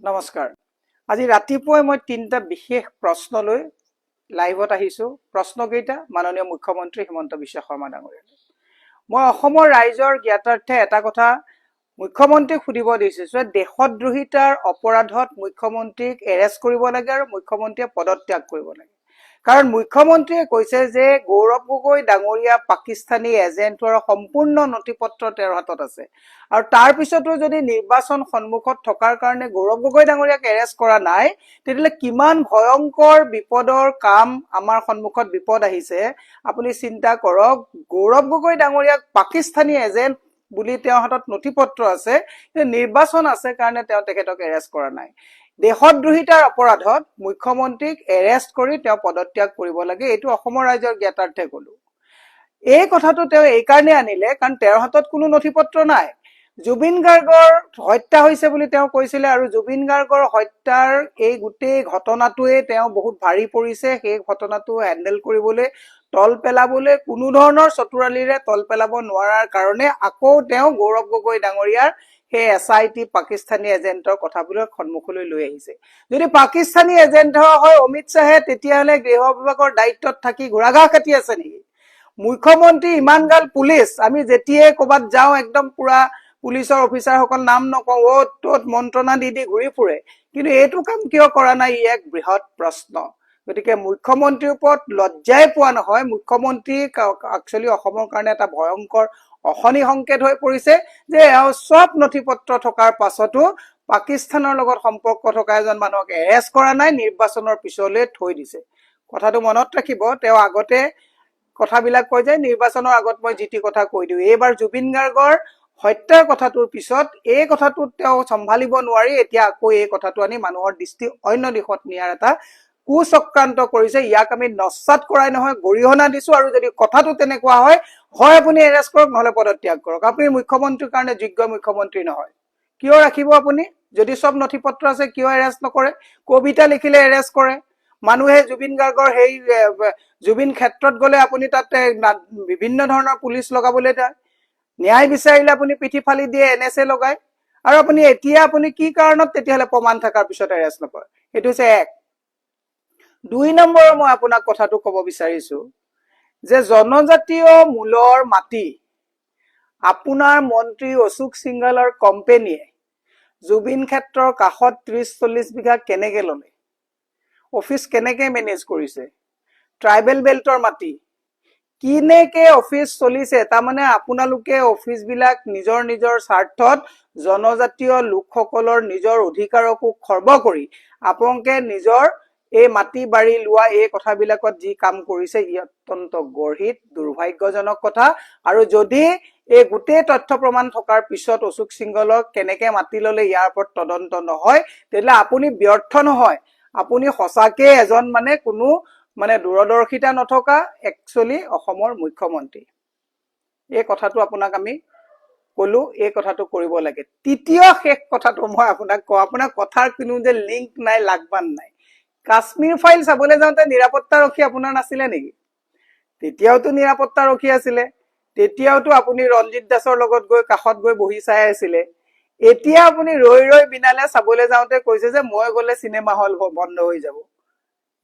নমস্কাৰ। আজি ৰাতিপুৱাই মই তিনিটা বিশেষ প্ৰশ্ন লৈ লাইভত আহিছোঁ। প্ৰশ্নকেইটা মাননীয় মুখ্যমন্ত্ৰী হিমন্ত বিশ্ব শৰ্মা ডাঙৰীয়ালৈ। মই অসমৰ ৰাইজৰ জ্ঞাতাৰ্থে এটা কথা মুখ্যমন্ত্ৰীক সুধিব দিছোঁ যে দেশদ্ৰোহিতাৰ অপৰাধত মুখ্যমন্ত্ৰীক এৰেষ্ট কৰিব লাগে আৰু মুখ্যমন্ত্ৰীয়ে পদত্যাগ কৰিব লাগে। কাৰণ মুখ্যমন্ত্ৰীয়ে কৈছে যে গৌৰৱ গগৈ ডাঙৰীয়া পাকিস্তানী এজেণ্টৰ সম্পূৰ্ণ নথিপত্ৰ তেওঁৰ হাতত আছে আৰু তাৰ পিছতো যদি নিৰ্বাচন সন্মুখত থকাৰ কাৰণে গৌৰৱ গগৈ ডাঙৰীয়াক এৰেষ্ট কৰা নাই, তেতিয়াহ'লে কিমান ভয়ংকৰ বিপদৰ কাম আমাৰ সন্মুখত বিপদ আহিছে আপুনি চিন্তা কৰক। গৌৰৱ গগৈ ডাঙৰীয়াক পাকিস্তানী এজেণ্ট বুলি তেওঁৰ হাতত নথিপত্ৰ আছে, কিন্তু নিৰ্বাচন আছে কাৰণে তেওঁ তেখেতক এৰেষ্ট কৰা নাই। দেশদ্ৰোহিতাৰ অপৰাধত মুখ্যমন্ত্ৰীক এৰেষ্ট কৰি তেওঁ পদত্যাগ কৰিব লাগে, এইটো অসমৰ ৰাইজৰ জ্ঞাতাৰ্থে কলো। এই কথাটো তেওঁ এই কাৰণে আনিলে কাৰণ তেওঁৰ হাতত কোনো নথিপত্ৰ নাই। জুবিন গাৰ্গৰ হত্যা হৈছে বুলি তেওঁ কৈছিলে আৰু জুবিন গাৰ্গৰ হত্যাৰ এই গোটেই ঘটনাটোৱে তেওঁ বহুত ভাৰী পৰিছে। সেই ঘটনাটো হেণ্ডেল কৰিবলৈ তল পেলাবলৈ কোনো ধৰণৰ চতুৰালিৰে তল পেলাব নোৱাৰাৰ কাৰণে আকৌ তেওঁ গৌৰৱ গগৈ ডাঙৰীয়াৰ সেই SIT পাকিস্তানী এজেণ্টৰ কথাবোৰ সন্মুখলৈ লৈ আহিছে। যদি পাকিস্তানী এজেণ্ট হয় অমিত শ্বাহে, তেতিয়াহ'লে গৃহ বিভাগৰ দায়িত্বত থাকি ঘোঁৰাঘাঁহ কাটি আছে নেকি? মুখ্যমন্ত্ৰী ইমান গাল পুলিচ, আমি যেতিয়াই ক'ৰবাত যাওঁ একদম পুৰা পুলিচৰ অফিচাৰসকল নাম নকওঁ, অ'ত ত'ত মন্ত্ৰণা দি ঘূৰি ফুৰে, কিন্তু এইটো কাম কিয় কৰা নাই? ই এক বৃহৎ প্ৰশ্ন। গতিকে মুখ্যমন্ত্ৰীৰ ওপৰত লজ্জাই পোৱা নহয়। মুখ্যমন্ত্ৰী একচুৱেলি অসমৰ কাৰণে এটা ভয়ংকৰ অশনি সংকেত হৈ পৰিছে যে সব নথিপত্ৰ থকাৰ পাছতো পাকিস্তানৰ লগত সম্পৰ্ক থকা এজন মানুহক এৰেষ্ট কৰা নাই, নিৰ্বাচনৰ পিছলৈ থৈ দিছে। কথাটো মনত ৰাখিব। তেওঁ আগতে কথাবিলাক কয় যে নিৰ্বাচনৰ আগত মই যি টি কথা কৈ দিওঁ। এইবাৰ জুবিন গাৰ্গৰ হত্যাৰ কথাটোৰ পিছত এই কথাটোত তেওঁ চম্ভালিব নোৱাৰি এতিয়া আকৌ এই কথাটো আনি মানুহৰ দৃষ্টি অন্য দিশত নিয়াৰ এটা কুচক্ৰান্ত কৰিছে। ইয়াক আমি নস্যাৎ কৰাই নহয় গৰিহণা দিছো। আৰু যদি কথাটো তেনেকুৱা হয়, হয় আপুনি এৰেষ্ট কৰক, নহলে পদত্যাগ কৰক। আপুনি মুখ্যমন্ত্ৰীৰ কাৰণে যোগ্য মুখ্যমন্ত্ৰী নহয়। কিয় ৰাখিব আপুনি? যদি সব নথিপত্ৰ আছে কিয় এৰেষ্ট নকৰে? কবিতা লিখিলে এৰেষ্ট কৰে। মানুহে জুবিন গাৰ্গৰ সেই জুবিন ক্ষেত্ৰত গ'লে আপুনি তাত বিভিন্ন ধৰণৰ পুলিচ লগাবলৈ যায়। ন্যায় বিচাৰিলে আপুনি পিঠি ফালি দিয়ে, NSA লগায়। আৰু আপুনি এতিয়া আপুনি কি কাৰণত তেতিয়াহ'লে প্ৰমাণ থকাৰ পিছত এৰেষ্ট নকৰে? এইটো হৈছে এক। ২ নম্বৰৰ মই আপোনাক কথাটো ক'ব বিচাৰিছো যে জনজাতীয় মূলৰ মাটি আপোনাৰ মন্ত্ৰী অশোক সিংঘালৰ কোম্পানীয়ে জুবিন ক্ষেত্ৰৰ কাষত ৩০-৪০ বিঘা কেনেকে ল'লে? অফিচ কেনেকে মেনেজ কৰিছে? ট্ৰাইবেল বেল্টৰ মাটি কিনেকে অফিচ চলিছে? তাৰমানে আপোনালোকে অফিচবিলাক নিজৰ নিজৰ স্বাৰ্থত জনজাতীয় লোকসকলৰ নিজৰ অধিকাৰকো খৰ্ব কৰি আপোনালোকে নিজৰ এই মাটি বাৰী লোৱা এই কথাবিলাকত যি কাম কৰিছে ই অত্যন্ত গৰ্হিত, দুৰ্ভাগ্যজনক কথা। আৰু যদি এই গোটেই তথ্য প্ৰমাণ থকাৰ পিছত অশোক সিংঘলক কেনেকে মাতি ল'লে ইয়াৰ ওপৰত তদন্ত নহয়, তেতিয়াহ'লে আপুনি ব্যৰ্থ নহয়, আপুনি সঁচাকে এজন কোনো দূৰদৰ্শিতা নথকা একচুৱেলি অসমৰ মুখ্যমন্ত্ৰী। এই কথাটো আপোনাক আমি কলো, এই কথাটো কৰিব লাগে। তৃতীয় শেষ কথাটো মই আপোনাক কওঁ, আপোনাৰ কথাৰ কোনো যে লিংক নাই, লাগবান নাই। কাশ্মীৰ ফাইল চাবলৈ যাওঁতে নিৰাপত্তাৰক্ষী আপোনাৰ নাছিলে নেকি? তেতিয়াওতো নিৰাপত্তাৰক্ষী আছিলে, তেতিয়াওতো আপুনি ৰঞ্জিত দাসৰ লগত গৈ কাষত গৈ বহি চাই আছিলে। এতিয়া আপুনি ৰৈ ৰৈ বিনালে চাবলৈ যাওঁতে কৈছে যে মই গ'লে চিনেমা হল বন্ধ হৈ যাব।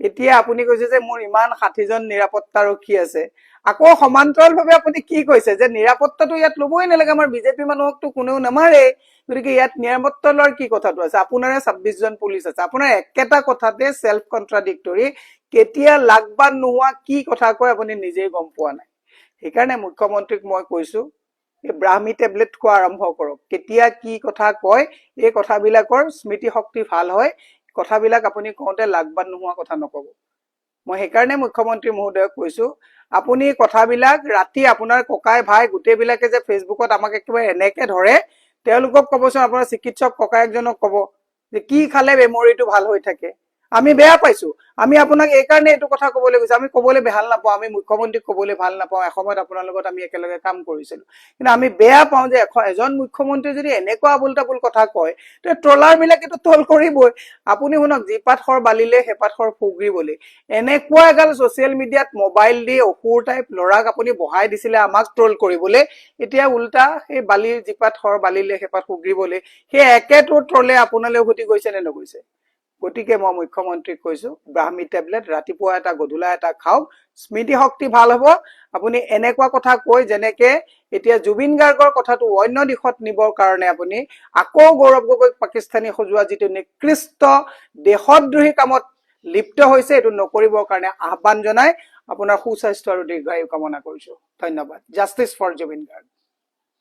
এতিয়া আপুনি কৈছে যে মোৰ ইমান 60জন নিৰাপত্তাৰক্ষী আছে। আকৌ সমান্তৰালভাৱে আপুনি কি কৈছে যে নিৰাপত্তাটো ইয়াত ল'বই নালাগে, আমাৰ বিজেপি মানুহকতো কোনেও নামাৰে, গতিকে ইয়াত নিৰাপত্তা লোৱাৰ কি কথাটো আছে? আপোনাৰে 26জন পুলিচ আছে। আপোনাৰ একেটা কথাতে সেলফ কন্ট্ৰাডিক্টৰী, কেতিয়া লাগবান নোহোৱা কি কথা কয় আপুনি নিজেই গম পোৱা নাই। সেইকাৰণে মুখ্যমন্ত্ৰীক মই কৈছো এই ব্ৰাহ্মী টেবলেট খোৱা আৰম্ভ কৰক। কেতিয়া কি কথা কয় এই কথাবিলাকৰ স্মৃতি শক্তি ভাল হয়, কথাবিলাক আপুনি কওঁতে লাগবান নোহোৱা কথা নকব। মই সেইকাৰণে মুখ্যমন্ত্ৰী মহোদয়ক কৈছো আপুনি কথাবিলাক ৰাতি আপোনাৰ ককাই ভাই গোটেইবিলাকে যে ফেচবুকত আমাক একেবাৰে এনেকে ধৰে, তেওঁলোকক কবচোন, আপোনাৰ চিকিৎসক ককায়েকজনক কব যে কি খালে মেমৰিটো ভাল হৈ থাকে। আমি বেয়া পাইছো আমি আপোনাক এই কাৰণে এইটো কথা ক'বলৈ গৈছো আমি ক'বলৈ ভাল নাপাওঁ আমি মুখ্যমন্ত্ৰীক ক'বলৈ ভাল নাপাওঁ এসময়ত আপোনাৰ লগত আমি একেলগে কাম কৰিছিলো কিন্তু আমি বেয়া পাওঁ যে এজন মুখ্যমন্ত্ৰী যদি এনেকুৱা আবুল-তাবুল কথা কয় তে ট্ৰলাৰ বিলাকেতো ট্ৰল কৰিবই আপুনি শুনক জিপাত খৰ বালিলে হেপাত খৰ ফুগৰিবলৈ এনেকুৱা এগাল ছ'চিয়েল মিডিয়াত মোবাইল দি অসুৰ টাইপ লৰাক আপুনি বহাই দিছিলে আমাক ট্ৰল কৰিবলৈ এতিয়া উল্টা সেই বালিৰ জিপাত খৰ বালিলে হেপাত ফুগৰিবলৈ সেই একেটো ট্ৰলে আপোনালৈ উভতি গৈছে নে নগৈছে গতিকে মই মুখ্যমন্ত্ৰীক কৈছো ব্ৰাহ্মী টেবলেট ৰাতিপুৱা এটা গধূলা এটা খাওক স্মৃতি শক্তি ভাল হ'ব আপুনি এনেকুৱা কথা কৈ যেনেকে এতিয়া জুবিন গাৰ্গৰ কথাটো অন্য দিশত নিবৰ কাৰণে আপুনি আকৌ গৌৰৱ গগৈক পাকিস্তানী সজোৱা যিটো নিকৃষ্ট দেশদ্ৰোহী কামত লিপ্ত হৈছে এটো নকৰিবৰ কাৰণে আহ্বান জনাই আপোনাৰ সুস্বাস্থ্য আৰু দীৰ্ঘায়ু কামনা কৰিছো ধন্যবাদ জাষ্টিস ফৰ জুবিন গাৰ্গ